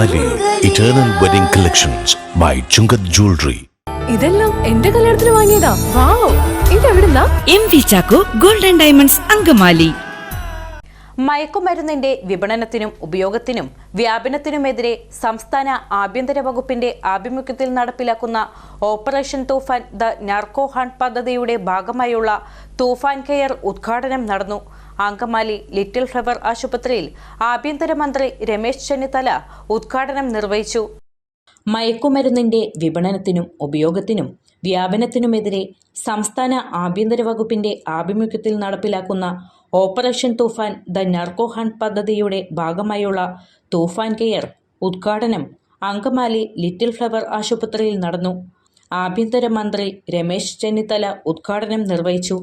Angamaly eternal wedding collections by Chungath jewellery. ഇതെല്ലാം എന്റെ കല്യാണത്തിന് വാങ്ങിയതാ. വാവ്, ഇതെവിടുന്നാ? MV Chacko golden diamonds Angamaly. മയക്കുമരുന്നിന്റെ വിപണനത്തിനും ഉപയോഗത്തിനും വ്യാപനത്തിനുമെതിരെ സംസ്ഥാന ആഭ്യന്തര വകുപ്പിന്റെ ആഭിമുഖ്യത്തിൽ നടപ്പിലാക്കുന്ന operation Toofan the narco hunt പദ്ധതിയുടെ ഭാഗമായുള്ള തൂഫാൻ കെയർ ഉദ്ഘാടനം നടന്നു. അങ്കമാലി ലിറ്റിൽ ഫ്ലവർ ആശുപത്രിയിൽ ആഭ്യന്തരമന്ത്രി രമേശ് ചെന്നിത്തല ഉദ്ഘാടനം നിർവഹിച്ചു. മയക്കുമരുന്നിന്റെ വിപണനത്തിനും ഉപയോഗത്തിനും വ്യാപനത്തിനുമെതിരെ സംസ്ഥാന ആഭ്യന്തര വകുപ്പിന്റെ ആഭിമുഖ്യത്തിൽ നടപ്പിലാക്കുന്ന operation Toofan the narco hunt പദ്ധതിയുടെ ഭാഗമായുള്ള തൂഫാൻ കെയർ ഉദ്ഘാടനം അങ്കമാലി ലിറ്റിൽ ഫ്ലവർ ആശുപത്രിയിൽ നടന്നു. ആഭ്യന്തരമന്ത്രി രമേശ് ചെന്നിത്തല ഉദ്ഘാടനം നിർവഹിച്ചു.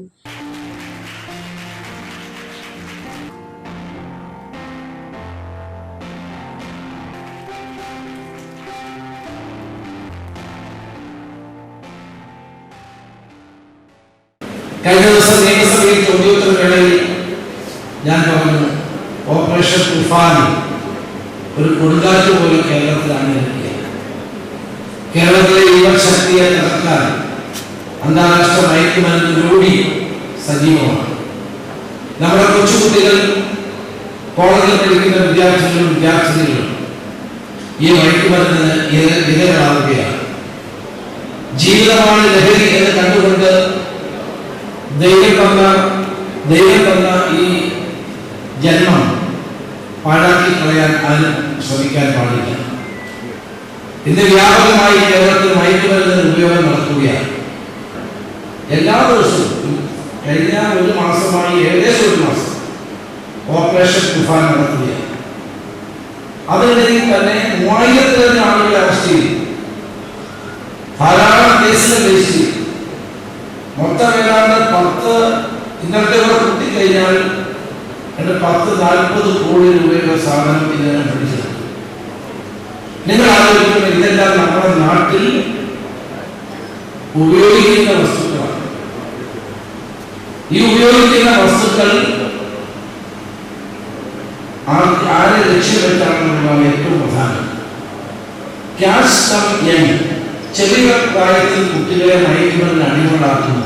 കഴിഞ്ഞ ദിവസം നിയമസഭയിൽ ചോദ്യോത്തരവേളയിൽ ഞാൻ പറഞ്ഞു, ഓപ്പറേഷൻ തൂഫാൻ ഒരു കൊടുങ്കാറ്റ് പോലെ കേരളത്തിലാണ് ഇറക്കിയത്. കേരളത്തിലെ യുവശക്തിയെ തകർക്കാൻ അന്താരാഷ്ട്ര മയക്കുമരുന്നിലൂടെ സജീവമാണ്. നമ്മുടെ കൊച്ചുകുട്ടികൾ, കോളേജിൽ പഠിക്കുന്ന വിദ്യാർത്ഥിനികളും ഈ മയക്കുമരുന്നിന് ഇരകളാവുകയാണ്. ജീവിതമാണ് ലഹരി എന്ന് കണ്ടുകൊണ്ട് ദൈവം തന്ന ഈ ജന്മം പാഴാക്കി കളയാൻ ആരും ശ്രമിക്കാൻ പാടില്ല. ഇന്ന് വ്യാപകമായി കേരളത്തിൽ മയക്കുമരുന്നിന് ഉപയോഗം നടക്കുകയാണ്. എല്ലാ ദിവസവും കഴിഞ്ഞ ഒരു മാസമായി ഏകദേശം ഒരു മാസം ഓപ്പറേഷൻ തൂഫാൻ നടത്തുകയാണ്. അതിനിടയിൽ തന്നെ 3000 ആളുകളെ അറസ്റ്റ് ചെയ്തു. ധാരാളം കേസുകൾ രജിസ്റ്റർ ചെയ്തു. മൊത്തം ഏതാണ്ട് 10 ഇന്നത്തെ കൂടെ കൂട്ടിക്കഴിഞ്ഞാൽ 10-40 കോടി രൂപയുടെ സാധനം ഇതിനെ പിടിച്ചെടുത്തു. നിങ്ങൾ ആലോചിക്കുമ്പോൾ ഇതെല്ലാം നമ്മുടെ നാട്ടിൽ ഉപയോഗിക്കുന്ന വസ്തുക്കളാണ്. ഈ ഉപയോഗിക്കുന്ന വസ്തുക്കൾ ആരെ ലക്ഷ്യം വെച്ചാണെന്നുള്ളതാണ് ഏറ്റവും പ്രധാനം. ക്യാഷ് കം യങ്, ചെറിയ പ്രായത്തിൽ കുട്ടികളെ മയക്കുമരുന്നിന് അടിമകളാക്കുന്നു.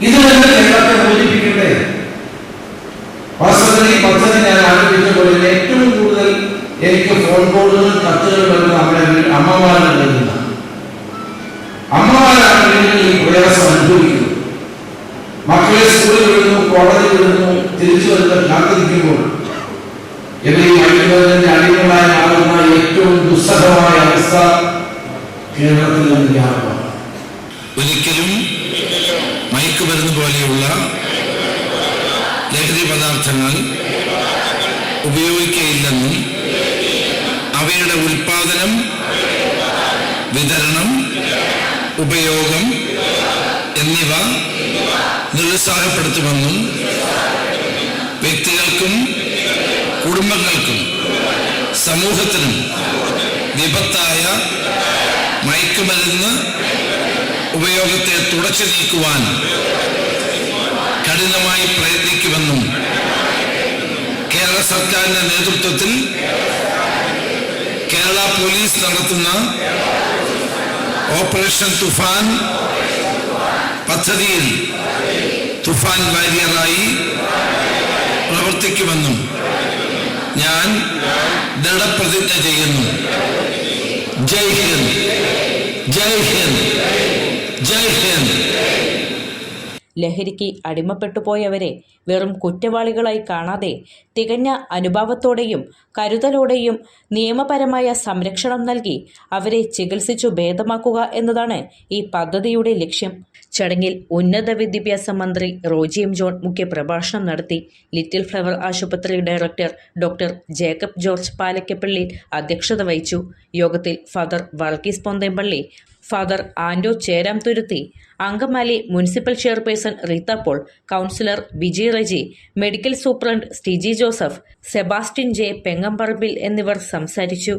ഇത് തന്നെ കേരളത്തെ മോചിപ്പിക്കട്ടെ. വാസ്തവത്തിൽ ഈ പദ്ധതി ഞാൻ ആരംഭിച്ചപ്പോൾ ഏറ്റവും കൂടുതൽ എനിക്ക് ഫോൺ കോളുകളും കത്തുകളും വരുന്നത് നമ്മുടെ അമ്മമാരുടെ നിന്നാണ്. അമ്മമാരാണ് ഈ പ്രയാസം അനുഭവിക്കുന്നത്. മക്കളെ സ്കൂളിൽ വിടുന്നു, കോളേജിൽ വിടുന്നു, തിരിച്ചു വരുന്ന കാത്തിരിക്കുമ്പോൾ ഈ മയക്കുമരുന്നിന്റെ അടിമകളായി മാറുന്ന ഏറ്റവും ദുസ്സഹമായ അവസ്ഥ കേരളത്തിൽ നിന്ന്. ഒരിക്കലും മയക്കുമരുന്ന് പോലെയുള്ള ലഹരി പദാർത്ഥങ്ങൾ ഉപയോഗിക്കുകയില്ലെന്നും അവയുടെ ഉൽപാദനം, വിതരണം, ഉപയോഗം എന്നിവ നിരുത്സാഹപ്പെടുത്തുമെന്നും വ്യക്തികൾക്കും കുടുംബങ്ങൾക്കും സമൂഹത്തിനും വിപത്തായ മയക്കുമരുന്ന് ഉപയോഗത്തെ തുടച്ചു നീക്കുവാൻ കഠിനമായി പ്രയത്നിക്കുമെന്നും കേരള സർക്കാരിന്റെ നേതൃത്വത്തിൽ കേരള പോലീസ് നടത്തുന്ന ഓപ്പറേഷൻ തൂഫാൻ പദ്ധതിയിൽ തൂഫാൻ വാരിയറായി പ്രവർത്തിക്കുമെന്നും ഞാൻ ദൃഢപ്രതിജ്ഞ ചെയ്യുന്നു. ജയ് ഹിന്ദ്, ജയ് ഹിന്ദ്, ജയ് ഹിന്ദ്. ലഹരിക്ക് അടിമപ്പെട്ടുപോയവരെ വെറും കുറ്റവാളികളായി കാണാതെ തികഞ്ഞ അനുഭാവത്തോടെയും കരുതലോടെയും നിയമപരമായ സംരക്ഷണം നൽകി അവരെ ചികിത്സിച്ചു ഭേദമാക്കുക എന്നതാണ് ഈ പദ്ധതിയുടെ ലക്ഷ്യം. ചടങ്ങിൽ ഉന്നത വിദ്യാഭ്യാസ മന്ത്രി റോജി എം ജോൺ മുഖ്യപ്രഭാഷണം നടത്തി. ലിറ്റിൽ ഫ്ലവർ ആശുപത്രി director doctor Jacob George Palakkappilly അധ്യക്ഷത വഹിച്ചു. യോഗത്തിൽ father Varghese Ponthempilly, father Anto Cheramthuruthy, Angamaly municipal chairperson Rita Paul, councillor Biji Reji, medical superintendent Stiji Joseph, Sebastian J Pengamparambil എന്നിവർ സംസാരിച്ചു.